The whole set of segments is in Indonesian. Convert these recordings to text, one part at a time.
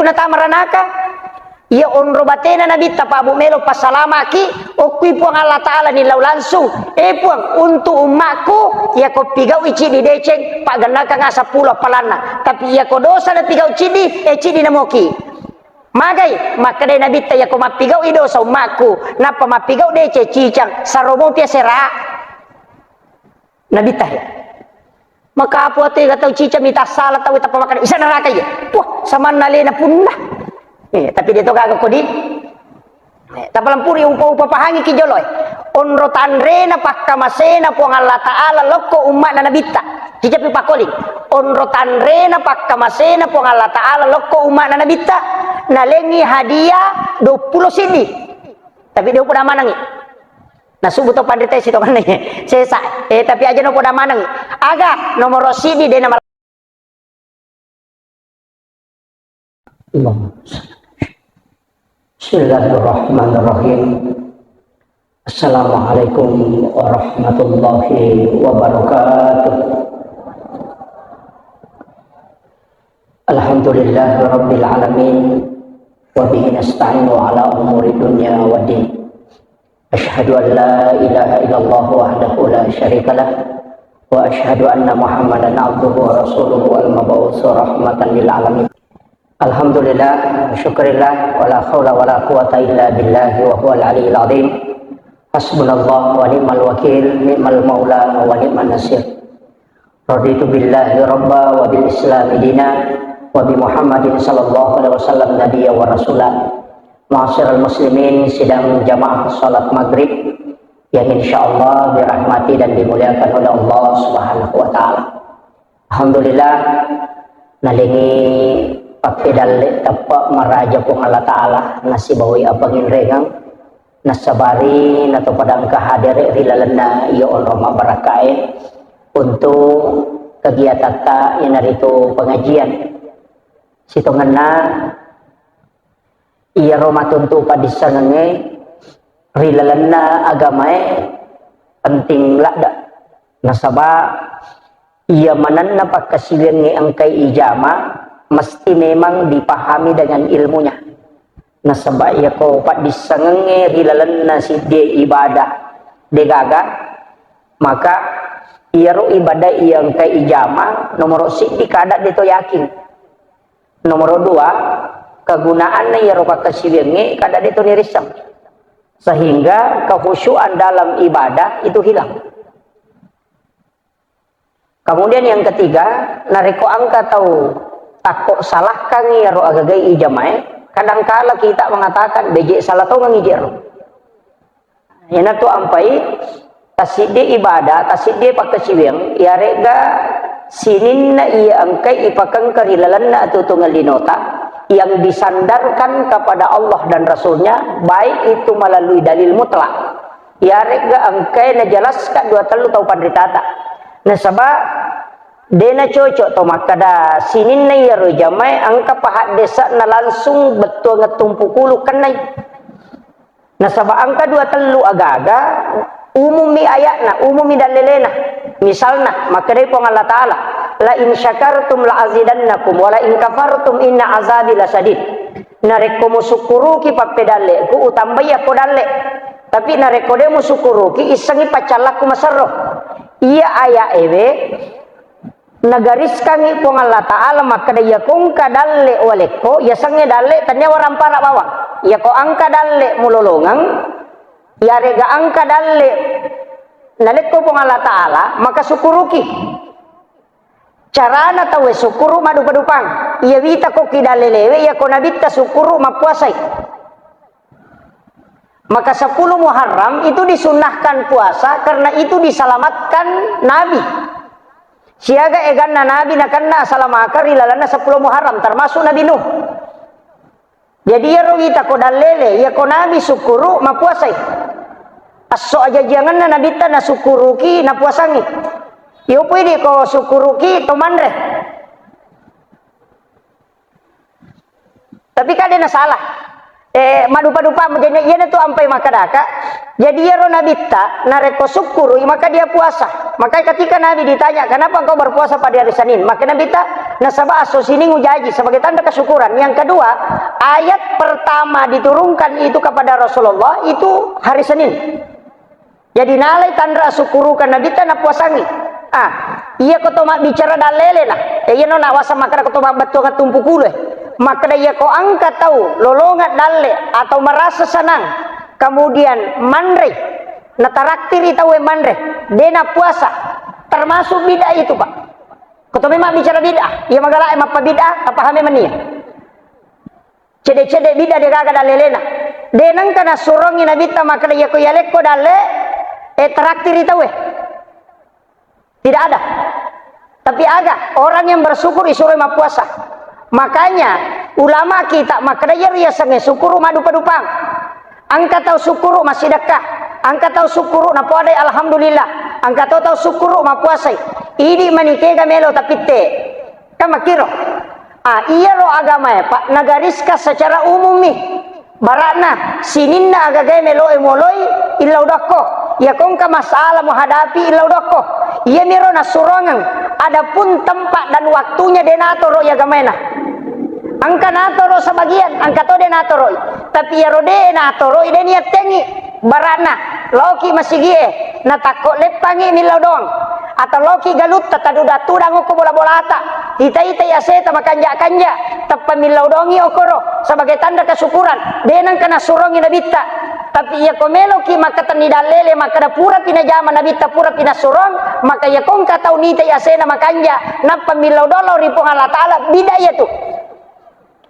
na tamaranaka ia onro batena nabi tapa abu melo pasalamaki okui puang Allah Ta'ala nilau langsung puang untuk umatku ia ko pigau ici di deceng pak ganaka ngasa pula palana tapi ia ko dosa na pigau cidi cidi na moki magai maka dai nabi ta ia ko mapigau i dosa umatku napa mapigau dece cicang saromo pia sera nabi ta maka apa te gatau cicang mita salah tahu tapa makan isa neraka ya wah sama nalena punlah tapi dia toga ko di tapalampuri upa pahangi ki joloy onro tanrena pakkamasena puang Allah Ta'ala lokko umat na nabita cicapi pakoli onro tanrena pakkamasena puang Allah Ta'ala lokko umat na nabita nalengi hadiah 20 sidi tapi dia udah manangi nah subuh to pandita sito kan sesa tapi aja no udah manangi aga nomor sidi de nama Bismillahirrahmanirrahim. Assalamualaikum warahmatullahi wabarakatuh. Alhamdulillahi rabbil alamin wa bihi nasta'inu ala umuri dunya waddin. Asyhadu an la ilaha illallah wahdahu la syarikalah wa asyhadu anna Muhammadan abduhu wa rasuluhu al-mab'uts rahmatan lil alamin. Alhamdulillah, syukurillah, wala khawla wala quwata illa billahi wa huwal aliyyil azim. Hasbunallah wa ni'mal wakil, ni'mal maula wa ni'man nasir. Raditu billahi rabba wa bil islami dina wa bi Muhammadin sallallahu alaihi wasallam nabiyya wa rasulah. Ma'asyiral muslimin, sidang jamaah salat maghrib yang insyaallah dirahmati dan dimuliakan oleh Allah Subhanahu wa taala. Alhamdulillah nalingi pakedalle tapak maraja pung Allah Ta'ala nasi bawi apangin regang nasabari nato padang kahadere rilalena iyo on roma barakae untuk kegiatan ta yang narito pengajian sitonganna iya roma tuntu padisangange rilalena agamae penting lada nasaba iya mananna pakasilengi angkai ijama mesti memang dipahami dengan ilmunya. Nasabah ya ko pat disangenge rilalan nasi de ibadah de gaga maka iya ro ibadah yang kai ijama nomor siti kada deto yakin. Nomor 2 kegunaannya ya ro pakasirenge kada deto nirisam. Sehingga kekhusyuan dalam ibadah itu hilang. Kemudian yang ketiga nareko angka tahu takok salah kang ya ro agagai ijamae kadangkala kita mengatakan beje salah tau ngijero yana tu ampai taside ibadah taside pakasiweng ya rega sininna ia angkai ipakang karilalanna atau tunggalinota yang disandarkan kepada Allah dan Rasulnya baik itu melalui dalil mutlak ya rega angkai najelaskan 2 tau pandritata nasaba dena cocok to makada sinin na yaro jamai angka pahat desa na langsung betul ngetumpu kulu kenai nasaba angka 2 telu agaga umumi ayatna umumi dalilena misalna maka dari pong Allah Ta'ala la in syakartum la azidannakum wa la in kafartum inna azabi lasadid nareko musukuru ki papedale ku utambaya podale tapi nareko de musukuru ki isangi pacalaku masarro iya aya ewe nagariskan ipong Allah Ta'ala maka dia kong kadalle waleko ya sange dalle tanya waram para bawang ya ko angka dalle mulolongang ya rega angka dalle naleko pong Allah Ta'ala maka syukuruki carana tawe syukuru madu padupang ya wita ko kidalle lewe ya ko nabita syukuru mapuasai maka 10 Muharram itu disunahkan puasa karena itu disalamatkan Nabi. Siaga eganna nabi nakanna salamakar ilalana 10 Muharram termasuk Nabi Nuh. Jadi ya rawita ko dalele ya ko nabi syukuru mapuasai. Aso aja jangan na nabi ta na syukuruki na puasangi. Yo pwede ko syukuruki to manre. Tapi kada na salah. Madupa-dupa menjadi iya tu ampai makadaka. Jadi ya ro nabi ta nareko syukuru maka dia puasa. Maka ketika Nabi ditanya kenapa engkau berpuasa pada hari Senin, maka Nabi ta Nasabah aso sini ngujaji sebagai tanda kesyukuran. Yang kedua, ayat pertama diturunkan itu kepada Rasulullah itu hari Senin. Jadi nalai tanda syukuru karena bita na puasangi. Iya ko mak bicara dalele na. Iya no na wasa makada ko mak batu ngatumpu kule. Makada iya ko angkat tahu lolongat dalle atau merasa senang. Kemudian mandre na taraktiri tahu mandre. Dena puasa termasuk bid'ah itu, Pak. Ko mak bicara bid'ah. Iya magala apa bid'ah apa hame mania. Cede-cede bid'ah de gaga dalele na. Denang kana surongi na bita makada iya ko yalek ko dalle traktir itu tidak ada. Tapi ada orang yang bersyukur disuruh ma puasa. Makanya ulama kita makanya ya sange syukur madu padupang. Angka tahu syukur masih sedekah. Angka tahu syukur na podai alhamdulillah. Angka tahu syukur ma puasa. Ini manikega melo tapi te. Kama kiro. Iya lo agama ya Pak nagariska secara umum nih. Barakna sininna agagai melo emoloi illa udakko. Ya kongka masalah menghadapi illa udakko. Ia miro nasurongan. Adapun tempat dan waktunya denatoro ya gamena. Angka natoro sebagian, angka to denatoro. Tapi ya rode natoro ide niat tengi. Barakna loki masih gie. Natakok lepangi milau doang. Atau loki galut tataduda tudang oko bola-bola ata. Hita-hita ya seta makanja-kanja. Tapamilau dongi okoro sebagai tanda kesyukuran. Denang kana surongi nabita. Tapi ia komelo ki maka tanidalele maka da pura pina jama nabita pura pina surong maka ya kongka tau nita ya sena makanja napamilau dolo ripong Allah Ta'ala bidaya tu.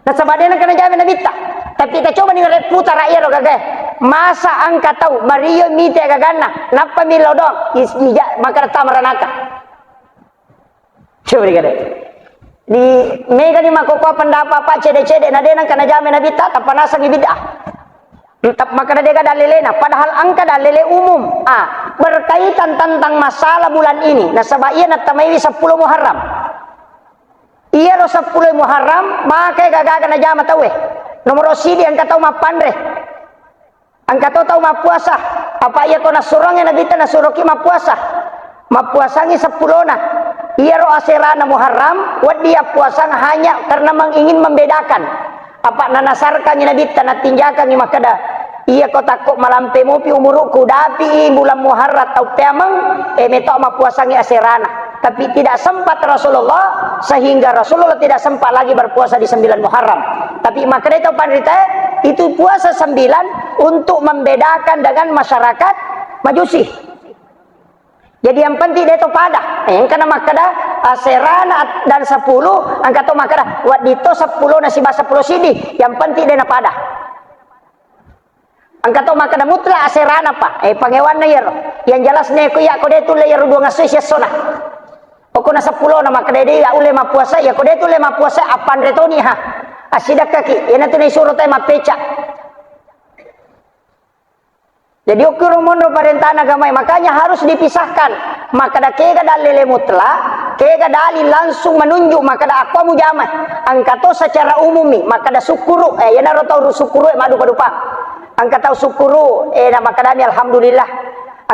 Nah sabadena kana jama nabita. Tapi kita coba nih reputa rakyat lo gagah. Masa angka tahu Mario mite gagana napamilau dong maka da tamaranaka. Coba dikade. Di mega ni makoko pendapat Pak cede-cede nadena kana jama nabita tapanasang ibidah. Maka dia dalilena padahal angka dalile umum berkaitan tentang masalah bulan ini nasabah ia natamai 10 Muharram iya ro 10 Muharram maka gagaga na jama tawe nomor sidi angka tau mapandre angka tau ma puasa apa ia ko nasurangnya nabita nasuroki ma puasangi 10 na iya ro aserana Muharram wadia puasang hanya karena ingin membedakan apa nanasarkan nabita natinjakan ni makada iya ko takok malampe mopi umuruku dapi bulan Muharram atau peamang metok ma puasangi aserana tapi tidak sempat Rasulullah sehingga Rasulullah tidak sempat lagi berpuasa di 9 Muharram tapi makada itu panrita itu puasa 9 untuk membedakan dengan masyarakat Majusi. Jadi yang penting dia itu pada yang kena makada aserana dan 10 angka to makada wadito 10 nasi basa 10 sidi yang penting dia na pada angka to makada mutlak aserana pa pangewan na yero yang jelas ne ko ya ko de tu le yero dua ngasus ya sona oko na 10 na makada dia ule ma puasa ya ko de tu le ma puasa apan retoni ha asidak kaki yana tu ni suruh tay ma peca. Jadi ukur mondo perintah agama makanya harus dipisahkan. Maka da kega dalile mutlak, kega dalil langsung menunjuk maka da aku mujamah. Angkato secara umum nih, maka da syukuru ya naro tau syukuru madu padupa. Angkato syukuru na maka dani alhamdulillah.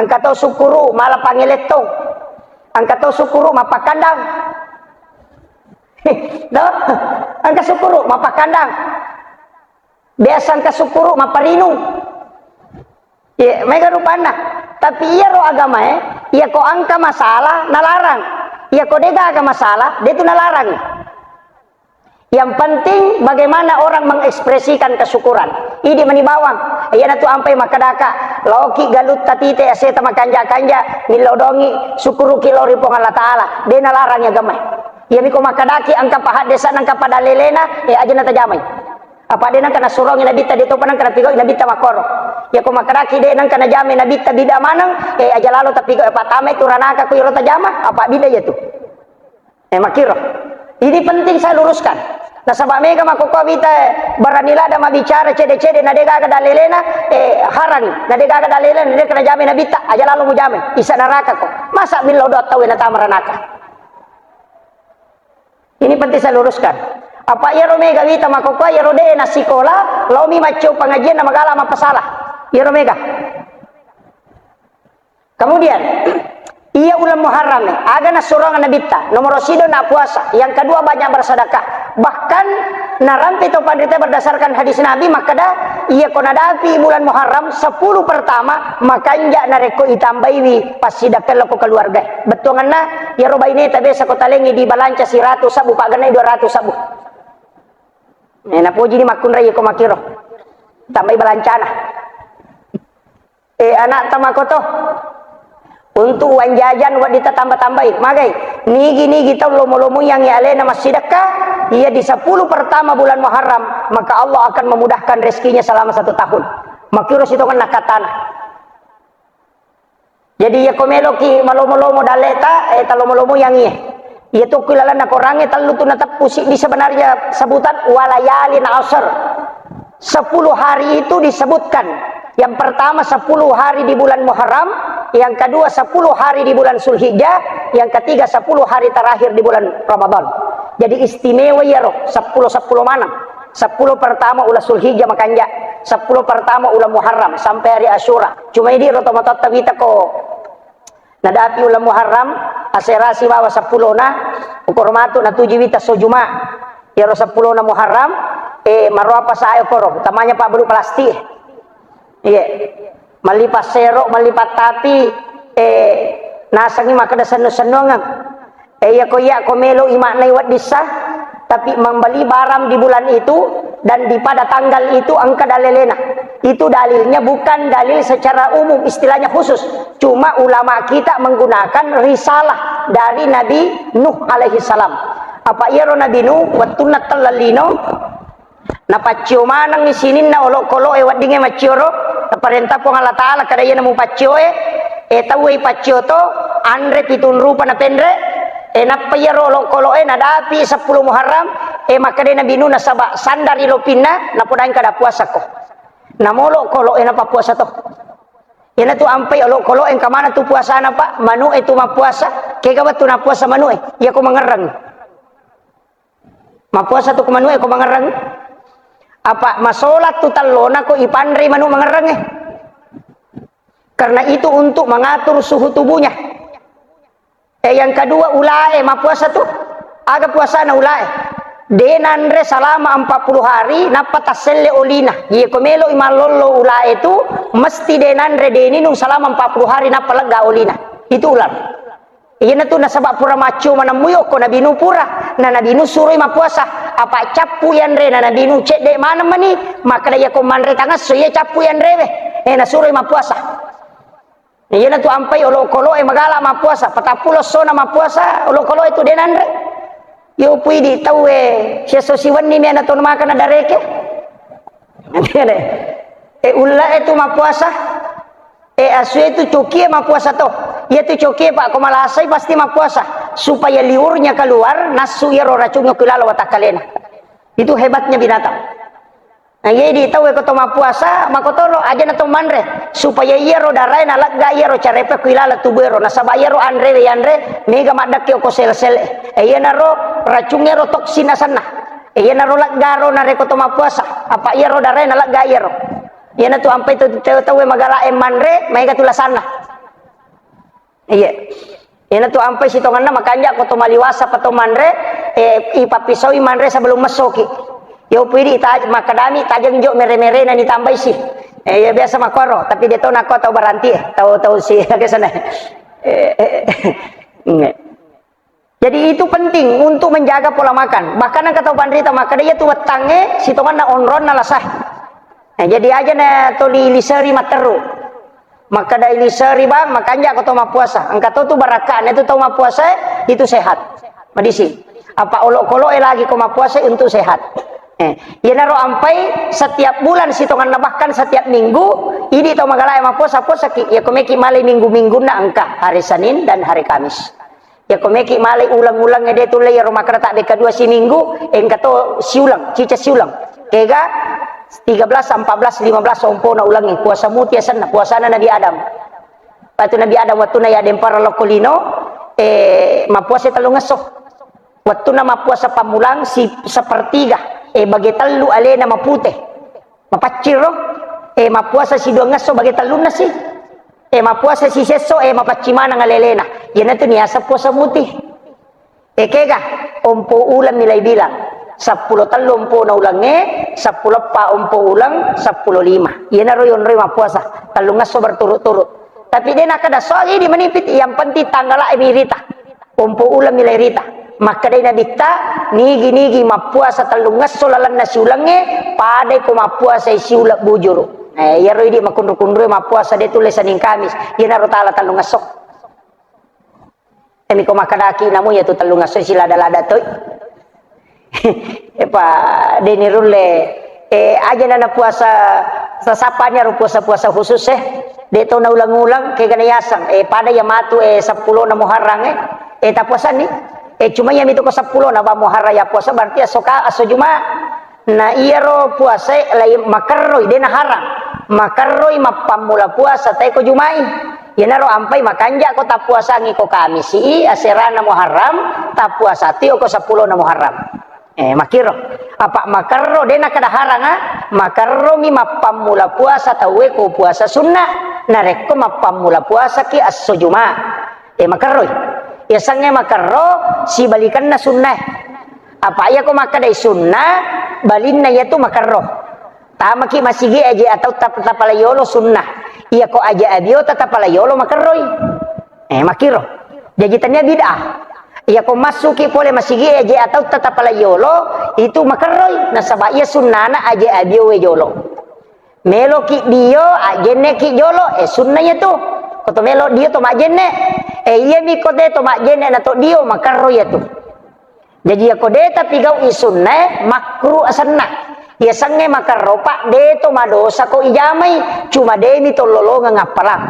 Angkato syukuru malah pangeletong. Angkato syukuru mapakandang. Dah, angka syukuru mapakandang. Biasa angka syukuru maparinung. Ya, mereka rupana. Tapi iya roh agama iya ko angka masalah nalarang. Iya ko dega agama masalah, dia itu nalarang. Yang penting bagaimana orang mengekspresikan kesyukuran. Ini manibawang. Iya na tu ampai makadaka. Loki galut tatite aseta makanja-kanja milodongi syukuru kilori pong Allah Ta'ala. Dia nalarang agama. Iya miko makadaki angka pahat desa angka pada lelena aja na tajamay. Apa dia nang kana surong nabita dito pa nang kana pigo nabita makoro ya ko makaraki de nang kana jame nabita bida manang aja lalu tapi ko patame turanaka ko yoro tajama apa bida ya tu makiro ini penting saya luruskan na sabab mega makoko bita baranila da mabicara cede-cede na dega ga dalelena harang na dega ga dalelena na kana jame nabita aja lalu mu jame isa naraka ko masa billo do tawe na tamaranaka ini penting saya luruskan. Apa ya romega wita makoko ya rode na sikola lomi macu pengajian na magala mapasalah ya romega. Kemudian Iya ulam Muharram aga na surang nabita. Nomor sido na puasa. Yang kedua banyak bersedekah. Bahkan narampi to pandita berdasarkan hadis Nabi maka dah iya konadapi bulan Muharram 10 pertama maka inja nareko itambai pas sidakal ko keluarga. Betunganna ya roba ini tabe sa kota lengi di balanca 100 sabu paganay 200 sabu. Na puji ni makun ray ko makiro. Tambay balancana. Anak tamakoto untuk uang jajan buat kita tambah-tambahin magai nigi tahu lomo-lomo yang alena mas sedekah ia di 10 pertama bulan Muharram maka Allah akan memudahkan rezekinya selama 1 tahun makirus itu kan nakatana jadi ya komelo ki malomo-lomo daleta lomo-lomo yang ia tu kilala nak orangnya talu tu natap pusik di sebenarnya sebutan walayalin asr 10 hari itu disebutkan. Yang pertama 10 hari di bulan Muharram, yang kedua 10 hari di bulan Zulhijjah, yang ketiga 10 hari terakhir di bulan Ramadan. Jadi istimewa ya roh, 10 mana? 10 pertama ulah Zulhijjah makanya, 10 pertama ulah Muharram sampai hari Asyura. Cuma ini roh tomatot tabita ko. Nadapi ulah Muharram, aserasi bawa 10 na, ukur matu na 7 wita sojuma. Ya roh 10 na Muharram, maro apa saya koro, utamanya Pak Belu plastik. Iya, malipat serok, malipat tapi, nasangi makada senu-senungan. Ya ko melo imak na iwat disah, tapi membeli barang di bulan itu dan di pada tanggal itu angka dalilena. Itu dalilnya bukan dalil secara umum, istilahnya khusus. Cuma ulama kita menggunakan risalah dari Nabi Nuh alaihi salam. Apa iya Nabi Nuh waktu natalalino na pacio manang ni sinin na olok-kolok wat dinge macioro perintah po Allah Ta'ala kada iya namu pacio tawai pacio to andre pitun rupa na pendre napayaro olok-kolok nadapi 10 Muharram maka de Nabi Nuh na saba sandar ilopina na podain kada puasa ko na molok-kolok na pa puasa to ina tu ampai olok-kolok kamana tu puasa na pa manu itu ma puasa kaya ba tu na puasa manu iya ko mangerang ma puasa tu ko manu ko mangerang apa masolat tu talona ko ipandri manu mangerang karena itu untuk mengatur suhu tubuhnya yang kedua ulae ma puasa tu aga puasa na ulae denandre selama 40 hari napataselle olina ye komelo imalolo ulae itu mesti denandre deninung selama 40 hari napalega olina itu ular ina tu nasabab pura macu mana muyo ko Nabi Nuh pura na Nabi Nuh suruh ma puasa apa capu yan re na Nabi Nuh cek dek mana mani maka dia ko manre tangas so ye capu yan re na suruh ma puasa ina tu ampai olok-kolok magala ma puasa patapulos so na ma puasa olok-kolok itu denan re yo pui di tau sia so siwan ni mena to makan ada reke ade ulla itu ma puasa asu itu coki ma puasa to ia tu coki pak komalasai pasti ma puasa supaya liurnya keluar nasu ya racunnya kelala watakalena itu hebatnya binatang nah ia di tahu ko ma puasa makotoro aja na to manre supaya ia ro darai na lag ga ia ro carepe kelala tubero na sabaya ro andre mega madak ko sel-sel ia na ro racunnya ro toksin asana ia na ro lag garo na re ko to ma puasa apa ia ro darai na lag ga ia ro ia na tu ampai tu tahu magala manre mega tulasana iya ina tu ampai sitonganna makanya ko to maliwasa pato manre ipapisawi manre sebelum mesoki yo piri taj makadami tajeng jo mere-mere na ditambay si ya biasa makoro tapi dia tahu nako tahu baranti tahu si ke sana jadi itu penting untuk menjaga pola makan bahkan ang kataw pandrita maka dia tu wetange sitonganna onron na lasah jadi aja na to liliseri materu maka da iliseri bang makanya ko to ma puasa angka to barakan itu to ma puasa itu sehat medisi apa olok-kolok lagi ko ma puasa untuk sehat ya naro ampai setiap bulan sitongan bahkan setiap minggu ini to magalay ma puasa ya komeki malay minggu-minggu na angka hari Senin dan hari Kamis ya komeki malay ulang-ulang ede to lay rumah kereta de kedua si minggu engka to siulang cica siulang kega 13, 14, 15 ompo na ulangi puasa mutiasan na puasa na Nabi Adam patu Nabi Adam waktu na ya dempara lokolino ma puasa talo ngeso waktu na ma puasa pamulang si sepertiga bagi telu ale na mapute mapaciro ma puasa si dua ngeso bagi telu na si mapuasa si seso mapacimana ngalelena. Yan na to niya sa puasa muti. Kega umpo ulam nilay bilang 10 talumpo na ulang 10 pa umpo ulang 15. Yan na yun mapuasa. Talungas so berturut-turut. Tapi dia nak kada soal ini menipit yang penting tanggal emirita. Umpo ulam nilay rita. Maka day nabita nigi mapuasa talungas so lalan na siulangnya paday ko mapuasa siulak bujuro. Yaro di makundro-kundro mapuasa de tulisan ning Kamis. Yan na tala talungas sok. Emi ko makadaki namo ya tu talungas so sila lada toy. Deni rule aja na puasa sa sapanya ro puasa khusus Dito na ulang-ulang kay ganayasang pada yamatu 10 na Muharram tapuasan ni cuma yam itu ko 10 na ba Muharram ya puasa berarti asoka aso juma na iyaro puasa lay makarroy de na haram makarroy mapamula puasa tay ko jumai yanaro ampay makanja ko tapuasa ngi ko Kamisi asera na Muharram tapuasa ti ko 10 na Muharram makiro apa makarro de na kadaharang makarro mi mapamula puasa tawe ko puasa sunnah nareko mapamula puasa ki aso juma makarroy yasangnya makarro si balikan na sunnah apa ya ko makaday sunnah balin na yato makarro tama ki masigi aja atau tapalayolo sunnah iya ko aja abio tapalayolo makarroy makiro jajitannya bid'ah iya ko masuki pole masigi aja atau tapalayolo itu makarroy nasaba iya sunnana aja abio we jolo melo ki dio ajene ki jolo sunnahnya tuh koto melo dio to majene iya mi kode to majene na to dio makarro ya tuh jadi ya kode tapi gau isunnah makruh asanna ya sange makarro pak de to madosa ko ijamai cuma de mi to lolongan ngapalang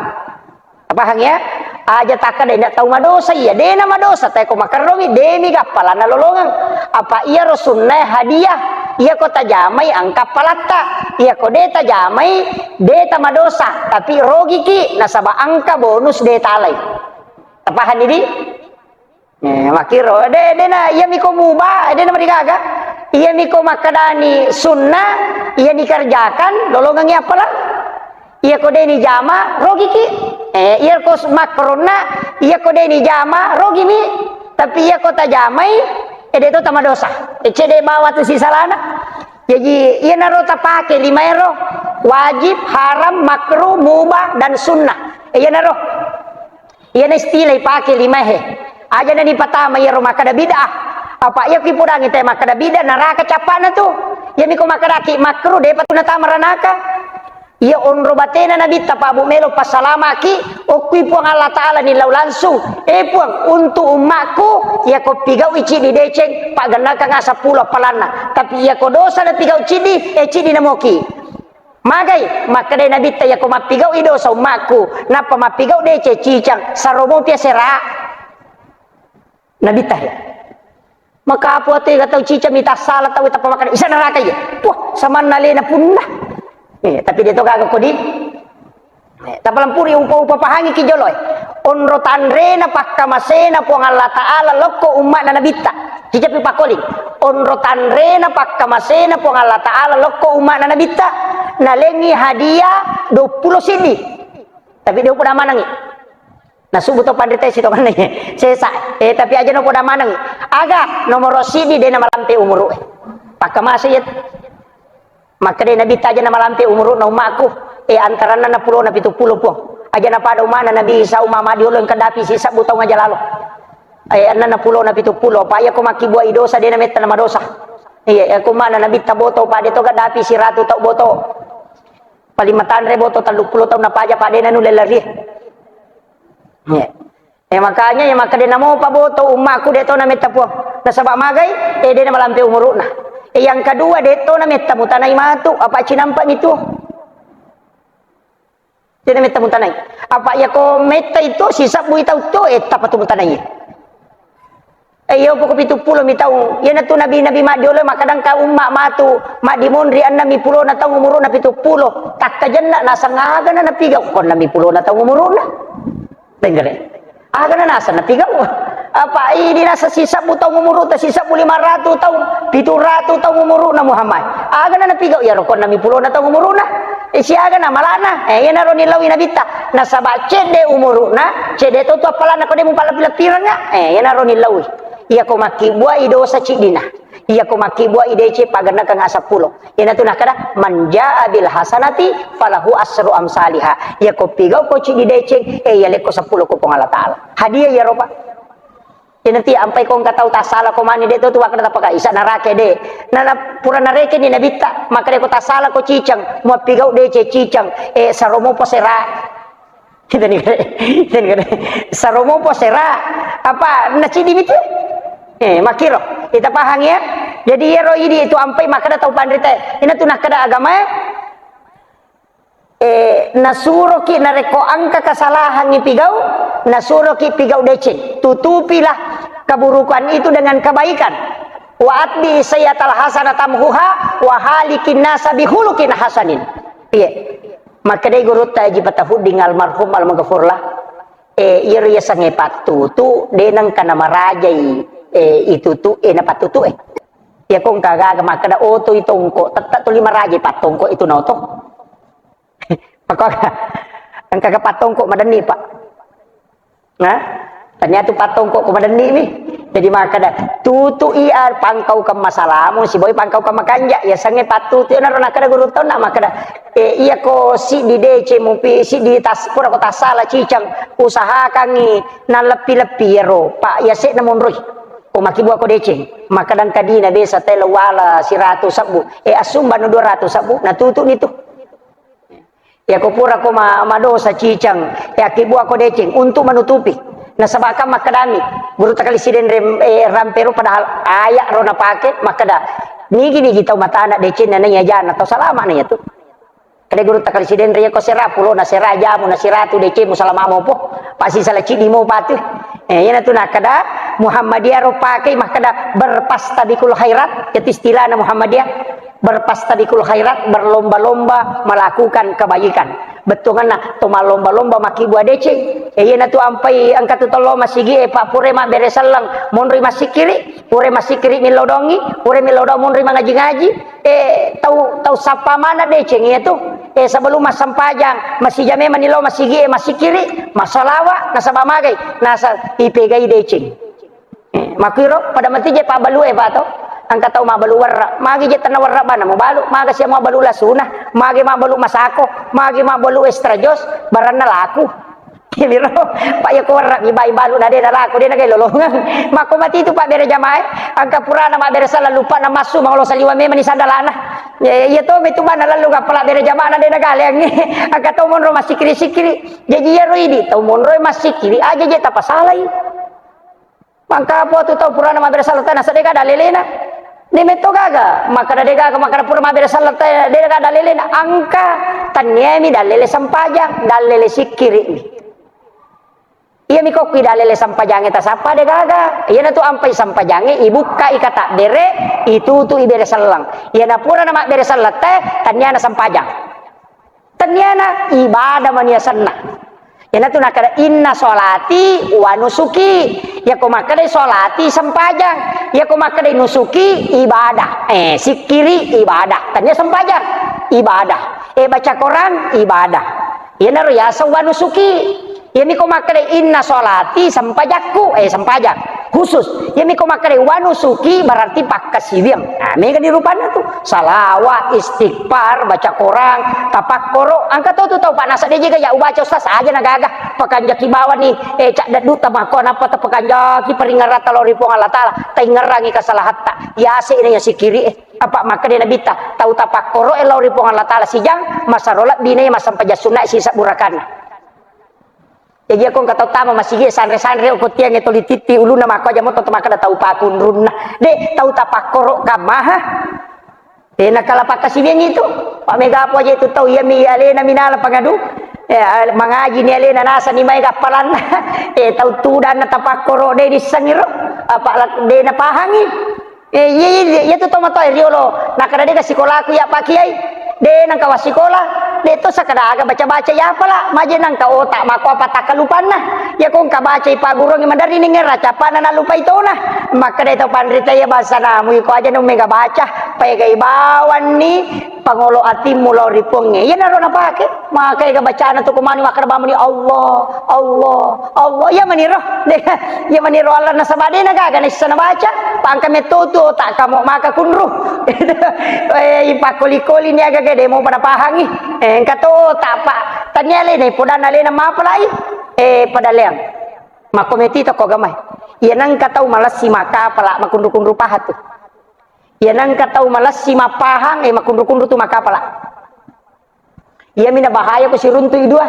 apa hang ya aja taka de ndak tahu madosa iya de na madosa tay ko makarro mi de mi gapalan na lolongan apa iya ro sunnah hadiah iya ko tajamai angka palatta iya ko de tajamai de madosa tapi rogi ki nasaba angka bonus de talai tapahan ini makiro de na iya miko mubah de na marigaga iya miko makadani sunnah iya dikerjakan lolongannya apalah iya ko de ni jama rogi ki iya ko makrona iya ko de ni jama rogi mi tapi iya ko tajamai de to tamadosa cede bawa tu si salana jadi iya naro tapake 5 euro wajib haram makruh mubah dan sunnah iya naro iya na istilah pake 5 aja na dipatama iya ro makada bid'ah apa iya kipudangi te makada bid'ah neraka capana tuh ya miko makadaki makruh de patuna tamaranaka iya onro batena nabi tapa abu melo pasalamaki okui puang Allah Ta'ala nilau langsung puang untuk umatku iya ko pigau ici di deceng pak ganaka ngasa pula palana tapi iya ko dosa na pigau cidi cidi na moki magai makade nabi ta iya ko mapigau idosa umatku napa mapigau dece cicang saromo pia sera nabi ta maka apa te gatau cicang mita salah tahu tapa makan isa neraka ya wah sama nalena punna tapi dia to kagak kodi tapalampuri umpa pahangi ki joloy onro tanrena pakka masena puang Allah Ta'ala lokko umat na nabita cicapi pakoli onro tanrena pakka masena puang Allah Ta'ala lokko umat na nabita nalengi hadiah 20 sidi tapi dia udah manangi nah subuh to pandite sito kananya sesa tapi aja no udah manangi aga nomor sidi de na malampe umur pakka masayat maka dia nabi taja nama lampe umur na umaku antara na 10 na 70 po aja na pada umana nabi Isa umama diulo yang kadapi sisa butong aja lalu na 10 na 70 pa ya ko makibua idosa dia na meta na madosa ko mana nabi taboto pa dito kadapi si ratu tau boto palimatan re boto 30 tahun na paja pa dia na nulalari makanya ya maka dia namo pa boto umaku dito na meta po nasaba magay dia na malampe umur na yang kedua deto na meta mutanay matu apa cinampak itu dia meta mutanay apa ya ko meta itu sisa bui tau to tapa tu mutanay yo poko 70 mitau ya na tu nabi madiolo makadang ka umma matu madimondri anna mi pulo na tau umuro na 70 takkajanna nasangaga na napigaw kon na mi pulo na tau umuro na dengar aga na nasa napigaw apa ini nasa sisa butang umuro ta sisa 500 tahun 700 tahun umuro na Muhammad aga na napigaw ya rokon na mi pulo na tahun umuro na siaga na malana yan na ron nilawi na bita nasaba cede umuruna cede to apalana ko de mo pala pilapiranga yan na ron nilawi iya ko makibua ido sa cidina iya ko makibua idece pagana kang 10 yan na to nakada manja bil hasanati falahu asru amsalha iya ko pigaw ko cididece yale ko 10 ko pangala taala hadiah ya roba yan nanti ampai kong katau tasala ko mani de to tuwa kada paka isa narake de nana pura nareke ni nabita maka de ko tasala ko cicang mo pigaw de cicang saromo po sera kita ni saromo po sera apa nacidi bitu makiro kita pahang ya jadi yero ini itu ampai maka da tau pandrita ina tu nakada agama nasuro ki nareko angka kesalahan ni pigau nasuro ki pigau dece tutupilah keburukan itu dengan kebaikan wa atbi sayyatal hasanatamhuha wa halikin nasa bihulukin hasanin iya maka dai guru taji patahud dingal marhum al maghfurlah iya ya sange patutu denang kana marajai itu tu na patutu ya kong kagaga maka da oto itongko tatta tu 5 rajai patongko itu nauto maka ang kagapatong ko madani pak nah ternyata patong ko madani ni jadi maka dah tutu iar pangkau ke masalah mo si boy pangkau ke makanja ya sange patu tu na rona kada guru tau na maka dah iya ko si di dece mupi si di tas pura ko tasala cicang usaha kangi na lepi-lepi ro pak ya se na monroy o makibuat ko dece maka dan kadina besa tele wala 100 sabu asumba no 200 sabu na tutu nitu ya ko pura ko madosa cicang akibu ako deceng untuk menutupi nasabaka makadami guru takali siden rampero padahal ayak ro na pake makada nigi tau mata anak deceng na nya jana atau salama na tu kada guru takali siden re ko sera pulo na sera jamu na siratu deceng musalama mo po pasti salah cidi mo patu yana tu nakada Muhammadiyah ro pake makada berpastabikul khairat itu istilah na Muhammadiyah berpastabikul khairat berlomba-lomba melakukan kebaikan betungan na to malomba-lomba maki buah deceng yana tu ampai angkat tu tolo masigi pak pure ma beresalang monri masikiri pure masikiri milodongi pure milodong monri ngaji-ngaji tau sapa mana deceng itu sebelum mas sampajang masih jame manilo masigi masikiri masalawa nasaba magai nasa ipegai deceng makiro pada mati je pa balu pak to angka tau mabalu warra magi je tanah warra bana mabalu maga siya mabalu lasuna magi mabalu masako magi mabalu estrajos barana laku kiliro pak ya ko warra ibai balu na de na laku de na kay lolongan mako mati itu pak bere jamae angka purana ma bere sala lupa na masu manglo saliwa me mani sandalana ya to metu bana lalu ka pala bere jamae na de na galeng ni angka tau monro masikiri sikiri jadi ya roidi tau monro masikiri aja je tapasalai maka apa tu tau purana ma bere sala tanah sadeka dalelena ni meto gaga maka dadega maka pura mabere salata dadega dalele angka tanyemi dalele sampajang dalele sikiri iya mi kokki dalele sampajang eta sapa de gaga iya na tu ampai sampajange ibuka ikata bere itu tu ibere salang iya na pura na mabere salata tanyana sampajang tanyana ibadah mania sanna yana tu nakada inna sholati wa nusuki ya ko makade sholati sampajang ya ko makade nusuki ibadah sikiri ibadah tanya sampajang ibadah baca Quran ibadah yana riyasa wa nusuki yani ko makade inna sholati sampajakku sampajang khusus yani ko makade wa nusuki berarti pakasibiang mega di rupanya tuh salawat istighfar baca Quran tapakkoro angka tu tahu panasa dia juga ya baca ustaz aja nagaga pakanjaki bawa nih cak dadu tamakon apa ta pakanjaki peringarata lori pong Allah taala taingerangi kasalahatta ya ini ya sikiri apa maka dia nabita tahu tapakkoro lori pong Allah taala sijang masarolat bine masampaja sunna sisa burakan jadi aku kata utama masih ge sanre-sanre ukut tiang itu dititi uluna maka aja mau maka tahu pakun runna de tahu tapakkoro kamaha nak kala pakasibiang itu pak mega apa aja itu tahu ya mi alena minala pangadu mangaji ni alena nasa ni mai kapalan tahu tudan tapakkoro de disangiro apa de na pahangi iya tu toma toy riolo nakada de ka sekolah aku ya pak kiai de nang kawa sekolah de to sakada aga baca-baca ya pala maje nang ka otak mako apa takalupan nah ya kong ka baca ipa gurong mandari ning raca pana na lupa itu nah maka de to pandrita ya bahasa namu ko aja no mega baca pegai bawan ni pangolo ati mulo ripunge ya naro na pake makai ga bacaan tu kumani makar bamuni Allah Allah Allah ya maniro ya maniro Allah na sabade na gaga na sana baca pangka metoto tak kamu maka kunru ipakoli-koli ni aga gede mo pada pahangi kato tak pa tanyale ni pudan ale na mapalai padaleang makometi to ko gamay yanang katau malas si maka pala makundu-kundu pahat tu yanang katau malas si mapahang makundu-kundu tu maka pala ya mina bahaya ko si runtu idua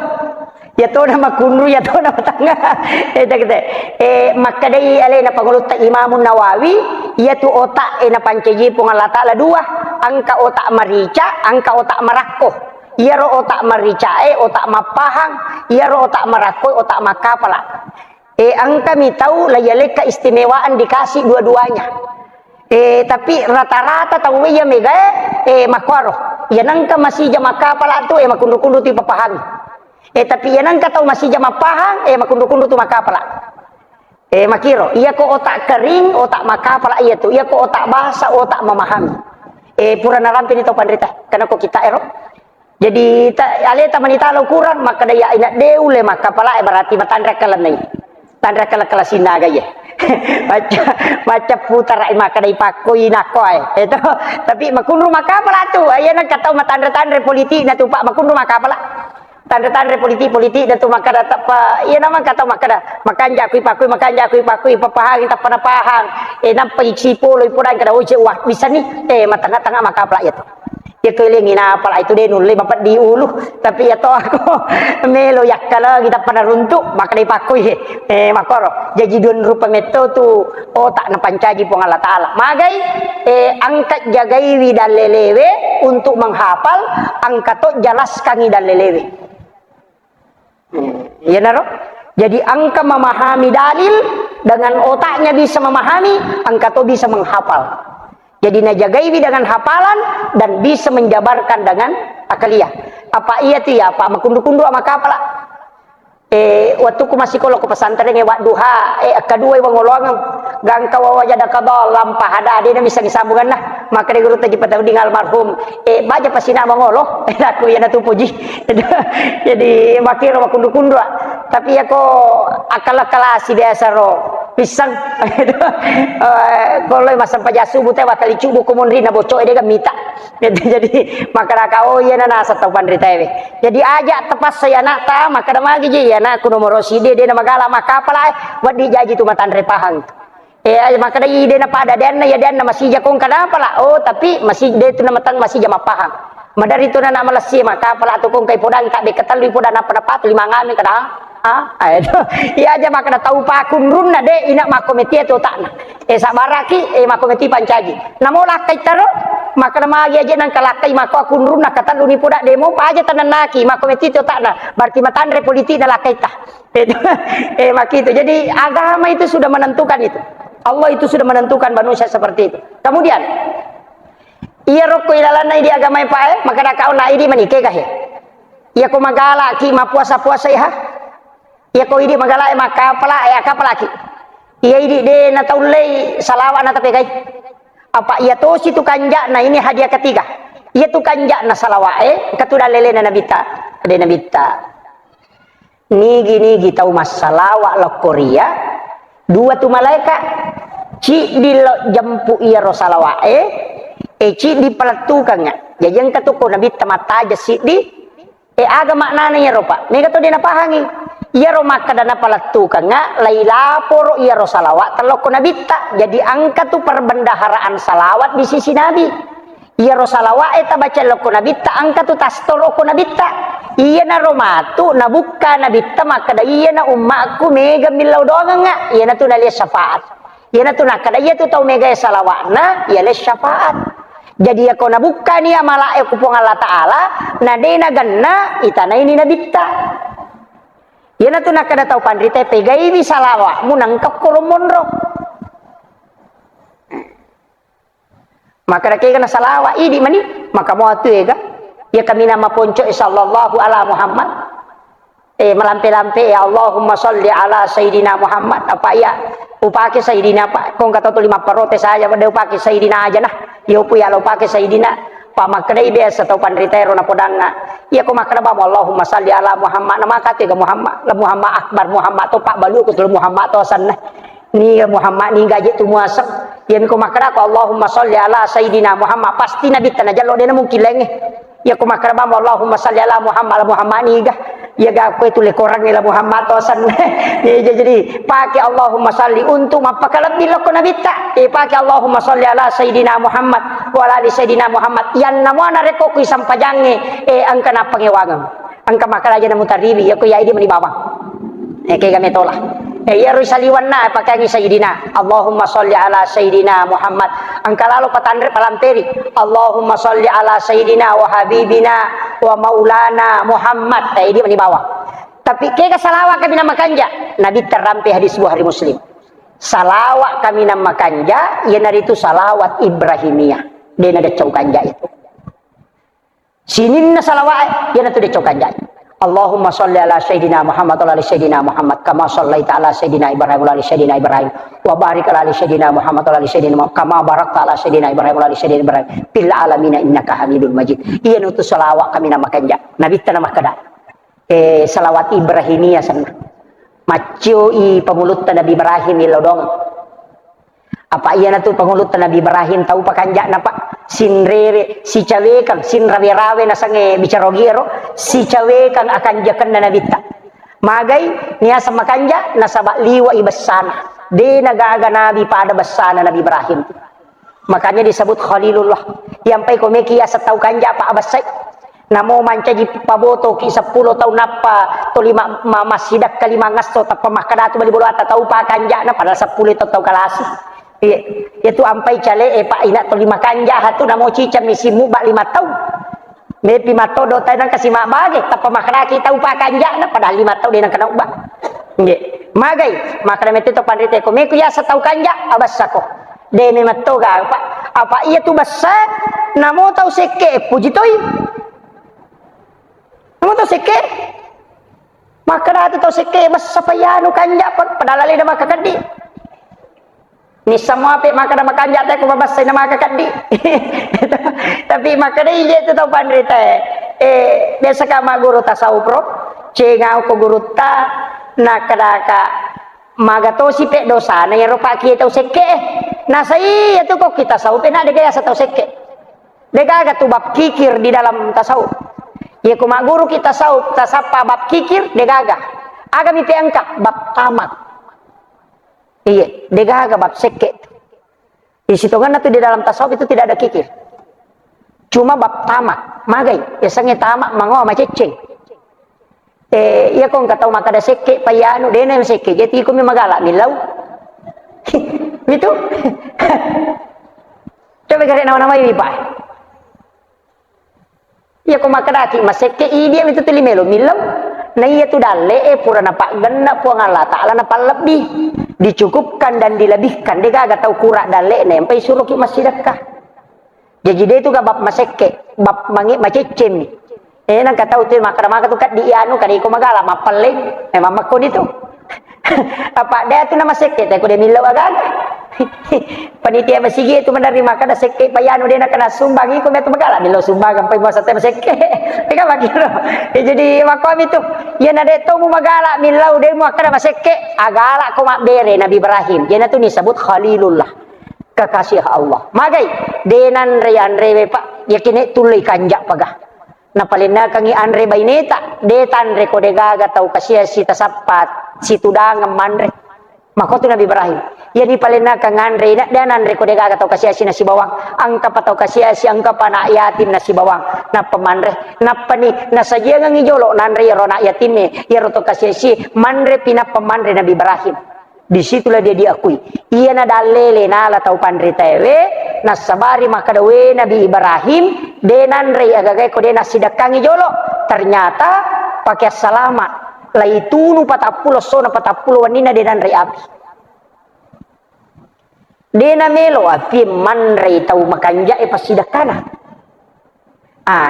ya to na makundu ya to na matanga makadai ale na pangulut ta Imam Nawawi ya tu otak na panceji pung Allah Taala dua angka otak marica angka otak marakko iya ro otak marica otak mapahang iya ro otak marakko otak maka pala ang kami tahu layale keistimewaan dikasih dua-duanya. Tapi rata-rata tahu ya mega makwaro. Ya nangka masih jama kapala tu makundu-kundu tu papahang. Tapi ya nangka tahu masih jama pahang makundu-kundu tu makapala. Makiro, iya ko otak kering, otak makapala iya tu. Iya ko otak bahasa, otak memahami. Pura narampin itu pandrita. Karena ko kita Jadi ale tamanita lo kurang maka daya ina deule makapala berarti matandra kalan nai. Tandra kala sinaga ya baca putar maka dai pakoi nakoy itu tapi makunru maka pala tu ayana katau matandra politik na tu pak makunru maka pala tandra politik na tu maka data pa iya nama katau maka da makanja kui pakui papahang ta panapahang nampai sipolo ipuran kada oje wah bisa ni matanga-tanga maka pala itu ya kelingin apa itu deh nulis bapak di ulu tapi ya toh aku melo yakala kita pada runtuk maka dipakui makoro jadi dun rupa meto tu otak na pancaji pong Allah Taala magai angkat jagai dan lelewe untuk menghafal angkat to jelaskan dan lelewe ya naro jadi angka memahami dalil dengan otaknya bisa memahami angkat to bisa menghafal. Jadi najagai dengan hafalan dan bisa menjabarkan dengan akaliah. Apa iya tu ya? Pak makundu-kundu ama kapala. Waktu ku masih kalau ke pesantren wak duha kedua wang ngolong gang kawawa jada kadal lampah ada dia bisa disambungan lah. Maka dia guru tadi patau ding almarhum baca pasina mangolo aku ya natu puji. Jadi makiro makundu-kundu tapi ya ko akal-akal si biasa ro pisang kalau masa pajasu bute wakali cubu kumunri na bocok dia mita jadi maka kau ya na nasa tau pandrita jadi ajak tepas saya nak ta maka magi je ya na kuno morosi dia na magala maka pala wadi jaji tu matan repahang maka dia na pada dan ya dan masih jakong kenapa lah tapi masih dia tu na matang masih jama pahang madari tu na malasi maka pala tu kong kai podang tak beketal li podang apa dapat 5 ngami kadang itu iya aja maka tahu pakun runna de ina makometi itu takna sabaraki makometi pancaji namo lakai taro maka magi aja nang kalakai maka akun runna kata luni poda demo pa aja tanan naki makometi itu takna berarti matandre politik na lakai tah itu maki itu jadi agama itu sudah menentukan itu Allah itu sudah menentukan manusia seperti itu kemudian iya roko ilalana di agama pae maka kau na idi manike kahe iya ko magala ki mapuasa-puasa ya ya ko ini magala maka pala kapala ki iya ini de na taulai salawat na tapi kai apa iya to situ kanja na ini hadiah ketiga iya tu kanja na salawat katuda lele na nabita de nabita nigi tahu masalawat lo Korea dua tu malaikat ci di jampu iya ro salawat ci di pelatukannya jadi yang katuko nabita mata jasi di aga maknanya ya ropa mega to de na pahangi iya ro maka dana palatukan nga laila poro iya ro salawat teloko nabita jadi angka tu perbendaharaan salawat di sisi nabi iya ro salawat eta baca loko nabita angka tu tas loko nabita iya na romatu na buka nabita maka da iya na ummaku mega milau doang nga iya na tu na liya syafaat iya na tu na kada iya tu tau mega salawat na iya liya syafaat jadi ako nabuka niya malae ko pong Allah Taala na de na ganna itana ini nabita yana tu nak kada tahu pandrita pegai di salawat mu nangkap kolomonro maka rakai kana salawat idi mani maka mau tu ya kami nama ponco sallallahu ala Muhammad melampe-lampe ya Allahumma sholli ala sayidina Muhammad apa ya upake sayidina pak kong kata tu 5 parote saja pada upake sayidina aja nah Yo pu ya lo pake Sayyidina pa makadai biasa tau pandritero na podanga iya ko makada ba Allahumma salli ala Muhammad nama kate ga Muhammad la Muhammad akbar Muhammad to pak balu ko to Muhammad to sanna ni Muhammad ni gaje tu muasak ya mi ko makada ko Allahumma salli ala Sayyidina Muhammad pasti nabi tanah jalo de na mungkin lenge ya ko makada ba Allahumma salli ala Muhammad ni ga ya ga ko itu le korang ni la Muhammad to sanna ya jadi pakai Allahumma salli untuk mapakala bilo ko nabi ta pakai Allahumma salli ala Sayyidina Muhammad wa ala Sayyidina Muhammad yan namo na reko ko sampajange angka na pangewangan angka makala aja na mutaribi ya ko ya idi manibawang kay kami tola ya rusaliwan na pakai Sayyidina Allahumma salli ala Sayyidina Muhammad angka lalo patandre palanteri Allahumma salli ala Sayyidina wa habibina wa maulana Muhammad idi manibawang tapi kaya salawat kami nama kanja nabi terampi hadis Bukhari Muslim salawat kami nama kanja ya nari itu salawat Ibrahimiyah dia nada cau kanja itu sinin na salawat ya natu dia cau kanja Allahumma salli ala Sayyidina Muhammad wa ala Sayyidina Muhammad kama sallaita ala Sayyidina Ibrahim wa ala Sayyidina Ibrahim wa barik ala Sayyidina Muhammad wa ala Sayyidina Muhammad kama barakta ala Sayyidina Ibrahim wa ala Sayyidina Ibrahim fil alamin innaka Hamidul Majid iya nutu salawat kami nama kanja nabi tanah kada salawat Ibrahimiyah sana macio i pamulut Nabi Ibrahim ilodong apa iya na tu pangulut Nabi Ibrahim tahu pakanja na pak sinrere si cawe kang sin rawe na sange bicarogiro si cawe kang akan jakan na nabita magai niya sa makanja nasaba liwa ibasana de nagaga nabi pada basana Nabi Ibrahim makanya disebut Khalilullah yang pai komekia sa tau kanja pa abasay namo mancaji paboto ki 10 tahun napa to 5 masidak ka 5 ngasto tapa makadatu bali bolo ata tau pa kanja na padahal 10 tau kalasi itu ampai cale pak ina to 5 kanja hatu namo cica misimu bak 5 tahun me 5 todo tanang kasi mabage tapa makadaki tau pa kanja na padahal 5 tahun dinang kana ubah nggih magai makana metu to pandite ko me ku ya sa tau kanja abasako de me matto ga apa iya tu basa namo tau seke pujitoy namo tau seke makana tu tau seke basa payano kanja padahal ali na makakadi ni semua pe maka nama kanja teh ko babasay na makakadi tapi maka dai je tu tau pandrita biasa ka maguru tasawuf pro cengau ko guru ta nakadaka magatosi pe dosa na yero pa kita seke nasai itu kok kita tasawuf na de gaya sa tau seke de gaga tu bab kikir di dalam tasawuf ye ko maguru kita tasawuf tasapa bab kikir de gaga agami pe angka bab tamat iya, degaga bab seke. Di situ kan itu di dalam tasawuf itu tidak ada kikir. Cuma bab tamak, magai, biasanya tamak mango sama ceceng. Iya kong katau maka ada seke payano dena seke. Jadi kami magala milau. Itu. Coba kare nama-nama ini Pak. Iya kong maka daki maseke dia itu telimelo milau. Nah iya tu dalle pura napak genna puang Allah Ta'ala napa lebih dicukupkan dan dilebihkan dia gak tahu kurak dalle sampai suruh ki masih dekah jadi dia itu gak bab maseke bab mangi macecem ni nang kata util maka tu kat di anu kali ko magala mapaling memang makko dito apa dia tu nama seke teh ko dia milau agak panitia masigi itu menerima kada seke payano dia nak kena sumbangi ko metu magala milau sumbang sampai masa teh seke tega bagiro jadi makom itu ya nade to mu magala milau dia mu kada maseke agala ko mak bere Nabi Ibrahim dia tu disebut Khalilullah kekasih Allah magai denan rean rewe pak yakine tulai kanjak pagah napalina kangi andre baineta de tanre ko de gaga tau kasia si tasapat si tudang mandre makotu Nabi Ibrahim ya di palina kang andre dan andre ko de gaga tau kasia si nasi bawang angka patau kasia si angka pana yatim nasi bawang na pemandre na pani na saja ngangi jolo nanre ya rona yatim ya roto kasia si mandre pina pemandre Nabi Ibrahim disitulah dia diakui iya na dalele na la tau pandre tewe na sabari makadawe Nabi Ibrahim denan rei agagai ko dena sidakangi jolo ternyata pakai selamat laitunu 40 sona 40 wanina denan rei api dena melo api man rei tau makanja pasidakana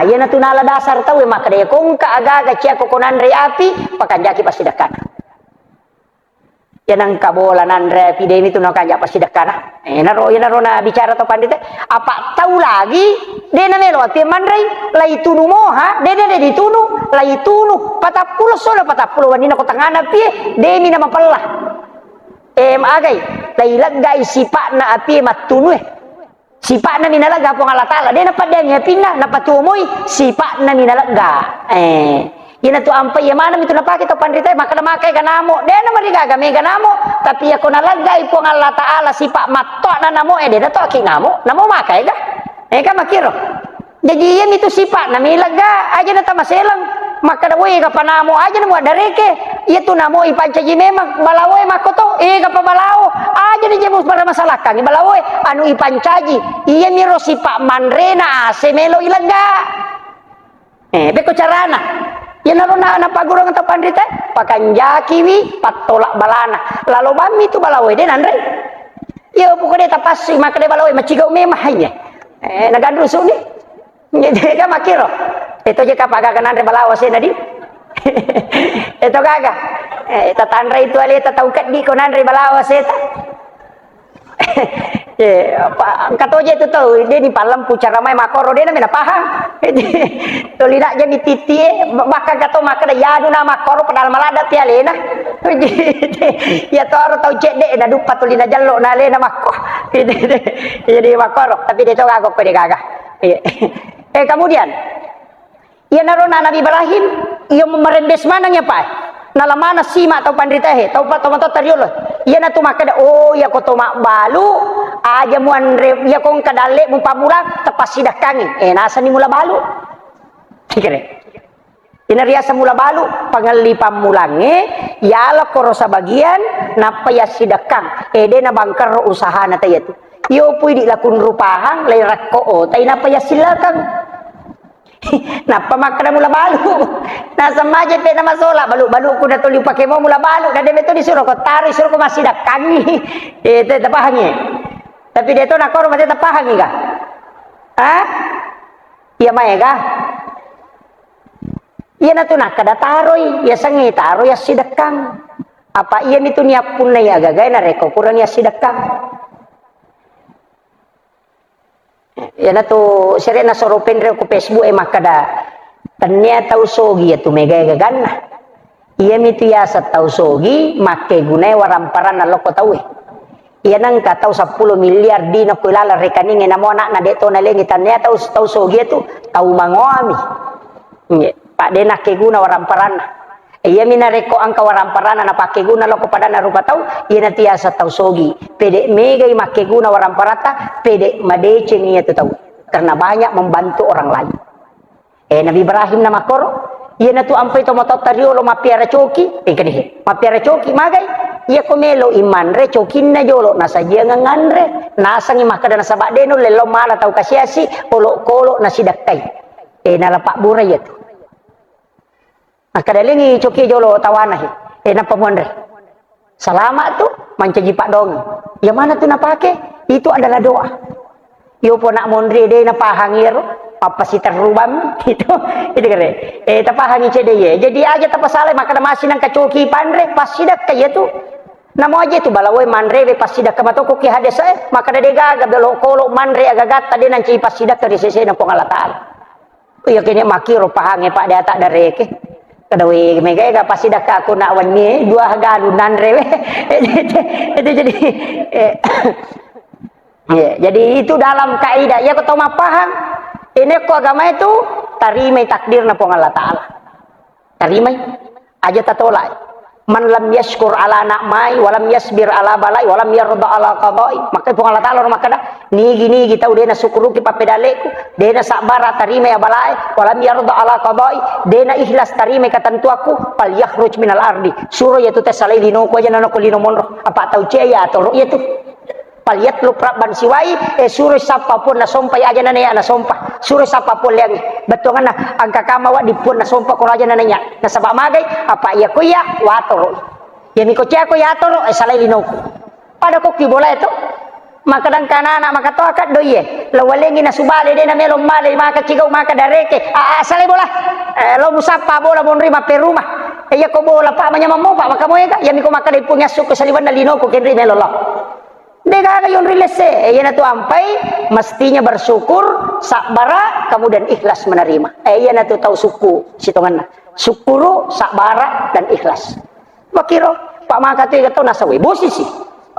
iya na tunala dasar tau makadaya kong kaaga cia kokonan rei api pakanja ki pasidakana Yan ang kabola nandre epidemi tu nak kaya pasti dekana. Naro na bicara to pandit. Apa tahu lagi? De na melo ati mandrai lai tunu mo ha? De ditunu lai tunu 40 solo 40 wanina ko tangana pie de mi na mapalla. Agay lai laggay sipa na api matunu sipa na minalaga po Allah Ta'ala. De na padeng pinna na patumoy sipa na minalaga. Yan tu ampai ya mana itu napake to pandita maka na makai kanamo de na marigaga me kanamo tapi ako nalagay po ng Allah Taala sipa matto na namo de na to kinamo namo makai ga ka makiro jadi yan itu sipa na milaga aja na tamaselang maka dawe ka panamo aja na mo dareke itu namo ipancaji memang balawe makoto ka pabalao aja ni jemus para masalah kang balawe anu ipancaji iya miro sipa manrena semelo ilaga beko carana yan na pagurang ang tapandrita pakanjakiwi patolak balana lalu bami tu balawai din andre ya po ko de tapasi makade balawai machigaw memahnya nagandro suni jadi ka makiro ito je kapaga kan andre balawa se nadi ito gaga tatandra itu ali tataukat di ko andre balawa se ta katoje itu tahu dia di palam pucara mai makoro dia na paham to lina jadi titi maka kato maka da yadu na makoro padal malada ti alena ya to aro tau cek de na dupa to lina jallo na alena makko jadi makoro tapi dia to gagok pe gaga kemudian ia narona Nabi Ibrahim ia merendes mananya pa nalamana sima atau pandrita tau pa tomato tariolo iya na tumakada ya ko tomak balu aja muan ya kong kadale mu pamula tepas sidak kangin nasa ni mula balu tikere inariasa mula balu pangali pamulange yala korosa bagian napa ya sidak kang de na bangkar usaha na tayatu yo pui di lakun rupahang lai rakko tay napa ya silakan napa makna mula balu nasa majet pe na masola balu ko na tuli pake mo mula balu na deme to disuruh ko taruh suruh ko masih dakangi itu tapahangi tapi dia to nakoro masih tapahangi ka iya mae ka iya na to nakada taroy ya sangi taroy ya sidakang apa iya itu niap pun na ya gagay na reko kurang ya sidakang ya na to sire na soropen re ko Facebook makada tanya tau sogi ya tu mega gaganna iya mitu ya sa tau sogi make gunai waramparan na loko tau iya nang ka tau 10 miliar di na kulala rekening na mo na deto na lengi tanya tau sogi tu tau mangoami pak de na ke guna waramparan iya mina reko angka waramparan na pake guna loko pada na rupa tau iya na tiasa tau sogi pede mega make guna waramparata pede madece niya tu tau karena banyak membantu orang lain Nabi Ibrahim na makoro iya na tu ampai to motot tariolo mapiara coki kanihe mapiara coki magai iya komelo iman re cokin na jolo nasa dia nganre nasa ngi makada na sabak deno lelo mala tau kasiasi kolo na sidaktai na lapak burai ya tu akadalengi coki jolo tawana na pamuanre selamat tu mancaji pak dong ya mana tu na pake itu adalah doa yo po nak mondre de na pahangir apa sih terubam itu kere tapahangi cede ye jadi aja tapasale maka masih nang kacoki pandre pasidak kaya tu namo aja tu balawai mandre be pasidak kamatoko ki hades maka de gaga belo kolo mandre agagat tadi nang ci pasidak dari sese na Allah Taala ya kene makiro pahangi pak de tak dareke kadawi mega ga pasidak aku nak wani dua galu nandre itu jadi jadi itu dalam kaidah ya kau paham ini ko agama itu tarimai takdir na po Allah Ta'ala tarimai aja tatolay man lam yashkur ala na'mai walam yasbir ala balai walam yarda ala qadai maka po Allah Ta'ala makada nigi tau de na sukuru ki papedaleku de na sabara tarimai balai walam yarda ala qadai de na ikhlas tarimai katantuaku pal yakhruj minal ardi suruh yaitu tesalai lino ko aja nano ko lino monro apa tau ceya atau yaitu paliat lu praban siwai suruh sapa pun na sompai aja nanya na sompa suruh sapa pun yang betul na angka kamawa di pun na sompa ko aja nanya na sabak magai apa ya kuya watoro ya miko cia ko ya toro salai linoku pada ko ki bola itu maka dan kanana maka to akad doye lawalengi na subale de na melo male maka cigau maka dareke salai bola lo musapa bola mon rima perumah ya ko bola pa manya mo pa makamo ya yami ko makadai punya suku saliban dalino ko kenri melolo de kaga yon rilese ya na tu ampai mestinya bersyukur sakbara kemudian ikhlas menerima ya na tu tahu suku sitongan syukuru sakbara dan ikhlas makiro pak maka tu kata nasawi bosi sih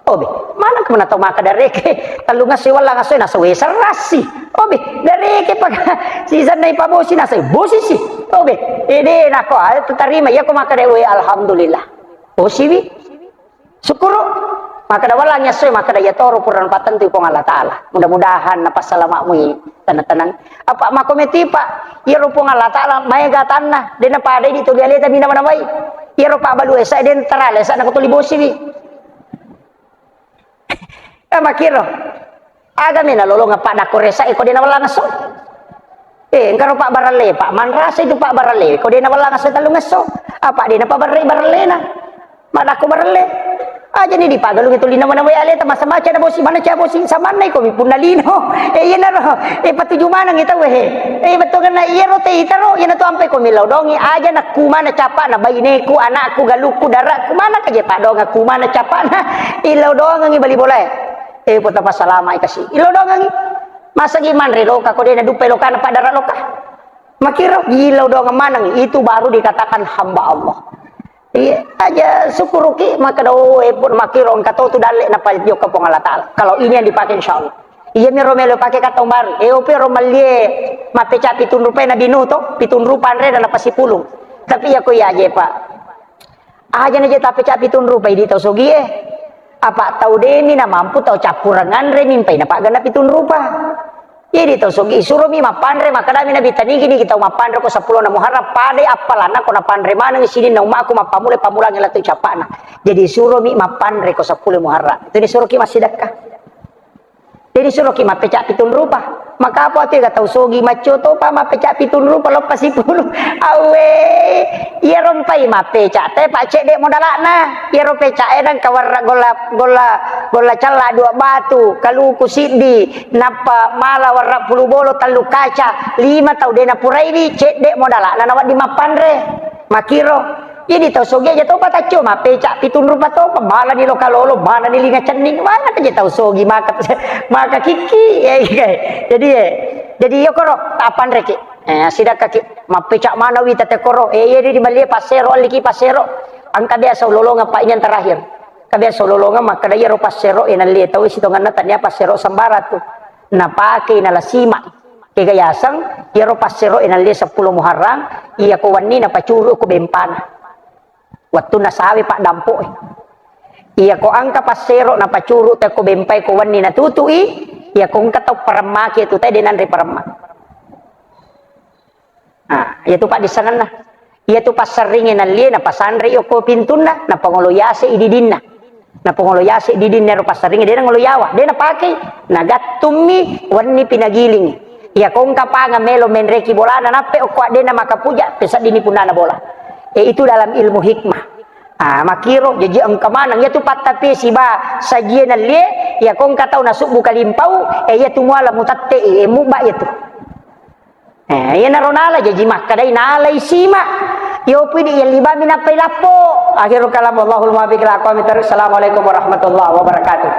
obe mana kemana tahu maka dari ke talunga sewala ngasoy nasawi serasi obe dari ke pak season nai pak bosi nasawi bosi sih obe ede nako tu terima ya ko maka dewe alhamdulillah bosi bi syukuru maka dah walangnya soy maka dah ya toro puran patan tu pong Allah Taala mudah-mudahan napa salamakmu tenang apa makometi pak ya rupong Allah Taala mai gatanna dena pada di tu biale tapi nama namai ya rupa balu esa den terale esa nak tuli bosi bi makiro agame na lolong apa dak koresa iko dena walang so engkaro pak barale pak manrasa itu pak barale ko dena walang so talung so apa dena pak barale na madaku barale aja nih dipagalung itu lina mana wale ta masa maca na bosi mana cha bosi sa manay ko punalino yena ro patuju mana ngita we betul kana yero te itaro yena to ampe ko milaw dongi aja na kumana capa na bayineku anakku galuku darakku mana ka je pa dong aku mana capa na ilaw dong ngi bali boleh puta pasalama ikasi ilaw dong ngi masa giman re loka ko de na dupe loka na padara loka makiro ilaw dong manang itu baru dikatakan hamba Allah. Iya aja syukuruki maka doe pun makiro kata tu dalek napa jo ka pong Allah Taala. Kalau ini yang dipakai insyaallah. Iya mi romelo pakai kata umbar. Ope romalie mapeca 7 rupiah na binuto 7 rupiah re dan apa 10. Tapi ya ko ya je pak. Aja na je tapi ca 7 rupiah di tau sogi Apa tau demi na mampu tau capurangan re mimpai na pak gana 7 rupiah. Jadi tau sogi suruh mi mapandre makadami na bitani gini kita mapandre ko 10 na muharram pade apalana ko na pandre mana ngi sini na umaku mapamule pamulang latu capana. Jadi suruh mi mapandre ko 10 muharram. Itu disuruh ki masih sedekah. Jadi suruh ki mapecak 7 rupiah. Maka apa tu tau sogi maco to pa mapecak 7 rupiah lepas 10. Awe iya rompai mapecak teh pak cek dek modalakna. Iya rompecak nang kawar gola cala 2 batu kalau kusidi napa mala warna 10 bolo talu kaca 5 tau dena purairi cek dek modalakna nawat di mapandre makiro. Jadi tahu sogi aja tahu patah cuma pecak 7 rupiah tahu mana di lokalolo mana di linga cening mana aja tahu sogi maka kiki jadi yo koro tapan reki sidak kaki mapecak mana wi tete koro di malia pasero liki pasero angka biasa lolonga pak yang terakhir kabiasa lolonga maka daya ro pasero lia tahu sitongan tanya pasero sambarat tu na pakai na lasima kegayasang ya ro pasero lia 10 muharram iya ko wani na pacuru ko bempana waktu nasawi pak dampo iya ko angka pasero na pacuru te ko bempai ko wani na tutui iya ko angka tau peremaki itu teh denan ri peremak iya tu pak disangan na iya tu pas seringin na lie na pasandre yo ko pintuna na pangoloyase ididinna na pangoloyase ididinna ro pas seringin dena ngoloyawa dena pakai na gatumi wani pinagiling iya ko angka panga melo menreki bolana nape o kwa dena maka puja pesa dini punana bola itu dalam ilmu hikmah. Makiro jadi engka manang ya tu patapi siba sajian lie ya kong katau nasuk buka limpau ya tu muala mutatte muba ya tu. Ya naronala jadi mak kadai nalai sima. Yo pidi ya liba minapai lapo. Akhirul kalam Allahul muwaffiq ila aqwamit thoriq. Assalamualaikum warahmatullahi wabarakatuh.